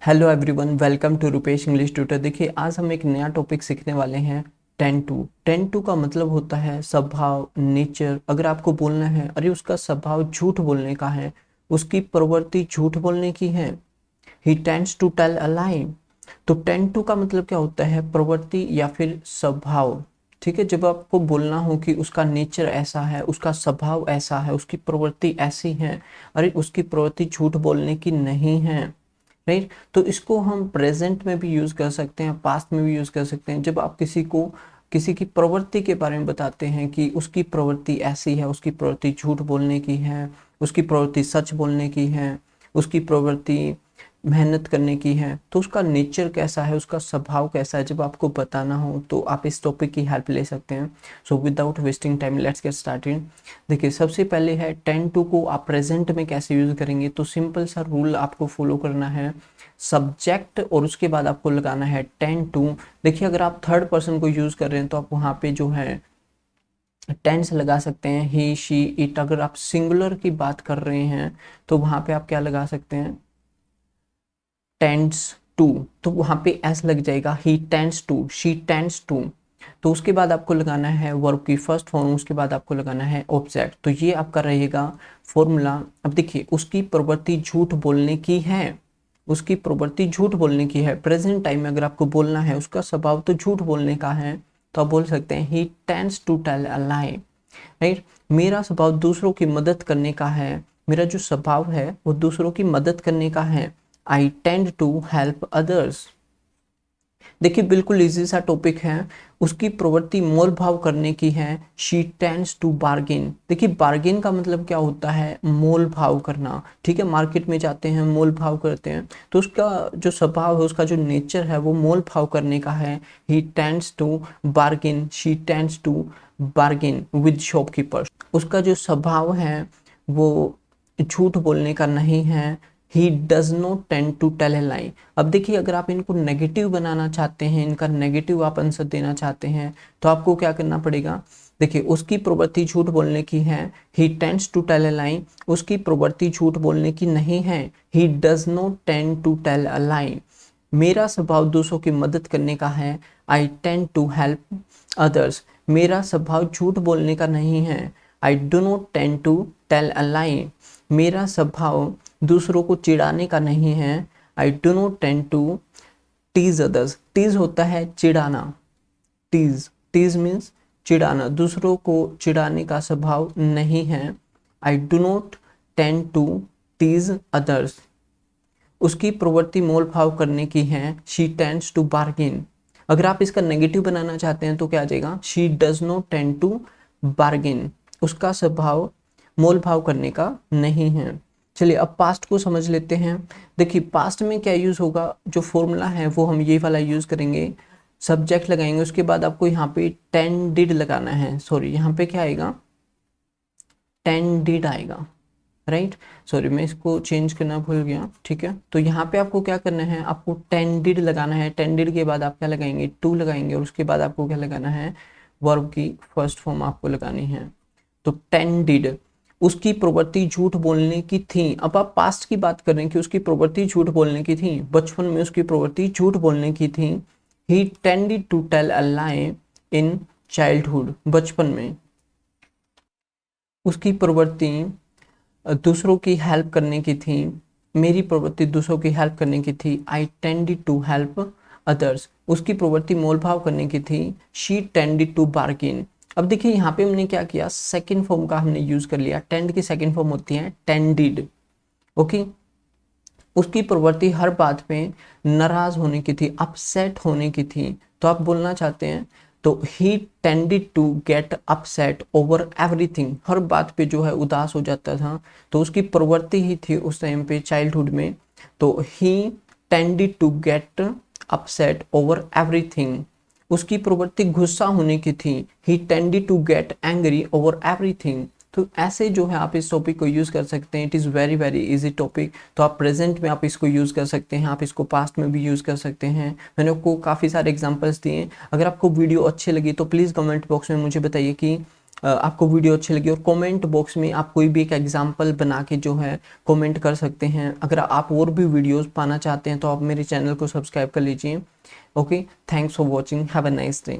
Hello everyone, welcome to Rupesh English tutor. देखिए, आज हम एक नया टॉपिक सीखने वाले हैं। Ten to. टेन टू का मतलब होता है स्वभाव, नेचर। अगर आपको बोलना है अरे उसका स्वभाव झूठ बोलने का है, उसकी प्रवृत्ति झूठ बोलने की है, he tends to tell a लाई। तो टेन टू का मतलब क्या होता है? प्रवृत्ति या फिर स्वभाव। ठीक है, जब आपको बोलना हो कि उसका नेचर ऐसा है, उसका स्वभाव ऐसा है, उसकी प्रवृत्ति ऐसी है, अरे उसकी प्रवृत्ति झूठ बोलने की नहीं है, राइट। तो इसको हम प्रेजेंट में भी यूज कर सकते हैं, पास्ट में भी यूज कर सकते हैं। जब आप किसी की प्रवृत्ति के बारे में बताते हैं कि उसकी प्रवृत्ति ऐसी है, उसकी प्रवृत्ति झूठ बोलने की है, उसकी प्रवृत्ति सच बोलने की है, उसकी प्रवृत्ति मेहनत करने की है, तो उसका नेचर कैसा है, उसका स्वभाव कैसा है, जब आपको बताना हो तो आप इस टॉपिक की हेल्प ले सकते हैं। So without wasting time let's get started. देखिए, सबसे पहले है टेन टू को आप प्रेजेंट में कैसे यूज करेंगे। तो सिंपल सा रूल आपको फॉलो करना है। सब्जेक्ट और उसके बाद आपको लगाना है टेन टू। देखिए, अगर आप थर्ड पर्सन को यूज कर रहे हैं तो आप वहां पे जो है टेंस लगा सकते हैं, ही शी इट। अगर आप सिंगुलर की बात कर रहे हैं तो वहां पे आप क्या लगा सकते हैं? Tends to. तो वहां पे एस लग जाएगा, he tends to, she tends to. तो उसके बाद आपको लगाना है वर्ब की फर्स्ट फॉर्म, उसके बाद आपको लगाना है ऑब्जेक्ट। तो ये आपका रहेगा फॉर्मूला। अब देखिए, उसकी प्रवृत्ति झूठ बोलने की है, उसकी प्रवृत्ति झूठ बोलने की है। प्रेजेंट टाइम में अगर आपको बोलना है उसका स्वभाव तो झूठ बोलने का है, तो आप बोल सकते हैं he tends to tell a lie, right. मेरा स्वभाव दूसरों की मदद करने का है, मेरा जो स्वभाव है वो दूसरों की मदद करने का है। I tend to help others. देखिए, बिल्कुल इजी सा टॉपिक है। उसकी प्रवृत्ति मोल भाव करने की है, शी टेंड्स टू बार्गेन। देखिए, बार्गेन का मतलब क्या होता है? मोल भाव करना। ठीक है, मार्केट में जाते हैं, मोल भाव करते हैं, तो उसका जो स्वभाव है, उसका जो नेचर है वो मोल भाव करने का है। He tends to bargain, she tends to bargain with shopkeepers. उसका जो स्वभाव है वो झूठ बोलने का नहीं है। He does not tend to tell a lie. अब देखिए, अगर आप इनको नेगेटिव बनाना चाहते हैं, इनका नेगेटिव आप आंसर देना चाहते हैं, तो आपको क्या करना पड़ेगा? देखिए, उसकी प्रवृत्ति झूठ बोलने की है, he tends to tell a lie. उसकी प्रवृत्ति झूठ बोलने की नहीं है, he does not tend to tell a lie. मेरा स्वभाव दूसरों की मदद करने का है, I tend to help others. मेरा स्वभाव झूठ बोलने का नहीं है, I do not tend to tell a lie. मेरा स्वभाव दूसरों को चिढ़ाने का नहीं है, I do not tend to tease others. Tease होता है चिढ़ाना, टीज टीज मीन्स चिढ़ाना। दूसरों को चिढ़ाने का स्वभाव नहीं है, I do not tend to tease others. उसकी प्रवृत्ति मोल भाव करने की है, शी टेंड्स टू बार्गेन। अगर आप इसका नेगेटिव बनाना चाहते हैं तो क्या आ जाएगा? She does not tend to bargain. उसका स्वभाव मोल भाव करने का नहीं है। चलिए, अब पास्ट को समझ लेते हैं। देखिए, पास्ट में क्या यूज होगा? जो फॉर्मूला है वो हम ये वाला यूज करेंगे। सब्जेक्ट लगाएंगे, उसके बाद आपको यहाँ पे टेंडिड लगाना है। सॉरी, यहाँ पे क्या आएगा? टेंडिड आएगा, राइट। सॉरी, मैं इसको चेंज करना भूल गया। ठीक है, तो यहाँ पे आपको क्या करना है? आपको टेंडिड लगाना है। टेंडिड के बाद आप क्या लगाएंगे? टू लगाएंगे, और उसके बाद आपको क्या लगाना है? वर्ब की फर्स्ट फॉर्म आपको लगानी है। तो टेंडिड। उसकी प्रवृत्ति झूठ बोलने की थी। अब आप पास्ट की बात कर रहे हैं कि उसकी प्रवृत्ति झूठ बोलने की थी, बचपन में उसकी प्रवृत्ति झूठ बोलने की थी। He tended to tell a lie in childhood. बचपन में उसकी प्रवृत्ति दूसरों की हेल्प करने की थी। मेरी प्रवृत्ति दूसरों की हेल्प करने की थी, आई टेंडेड टू हेल्प अदर्स। उसकी प्रवृत्ति मोल भाव करने की थी, शी टेंडेड टू बार्गेन। अब देखिए, यहाँ पे हमने क्या किया? सेकंड फॉर्म का हमने यूज कर लिया। टेंड की सेकंड फॉर्म होती है टेंडिड। ओके। उसकी प्रवृत्ति हर बात पे नाराज होने की थी, अपसेट होने की थी। तो आप बोलना चाहते हैं तो he tended to get upset over everything. हर बात पे जो है उदास हो जाता था, तो उसकी प्रवृत्ति ही थी उस टाइम पे चाइल्डहुड में। तो he tended to get upset over everything. उसकी प्रवृत्ति गुस्सा होने की थी, he tended to get angry over everything. तो ऐसे जो है आप इस टॉपिक को यूज कर सकते हैं। It is very very easy topic. तो आप प्रेजेंट में आप इसको यूज कर सकते हैं, आप इसको पास्ट में भी यूज कर सकते हैं। मैंने आपको काफ़ी सारे एग्जांपल्स दिए। अगर आपको वीडियो अच्छी लगी तो प्लीज़ कमेंट बॉक्स में मुझे बताइए कि आपको वीडियो अच्छी लगी, और कमेंट बॉक्स में आप कोई भी एक एग्जांपल बना के जो है कमेंट कर सकते हैं। अगर आप और भी वीडियोस पाना चाहते हैं तो आप मेरे चैनल को सब्सक्राइब कर लीजिए। Okay, thanks for watching, have a nice day.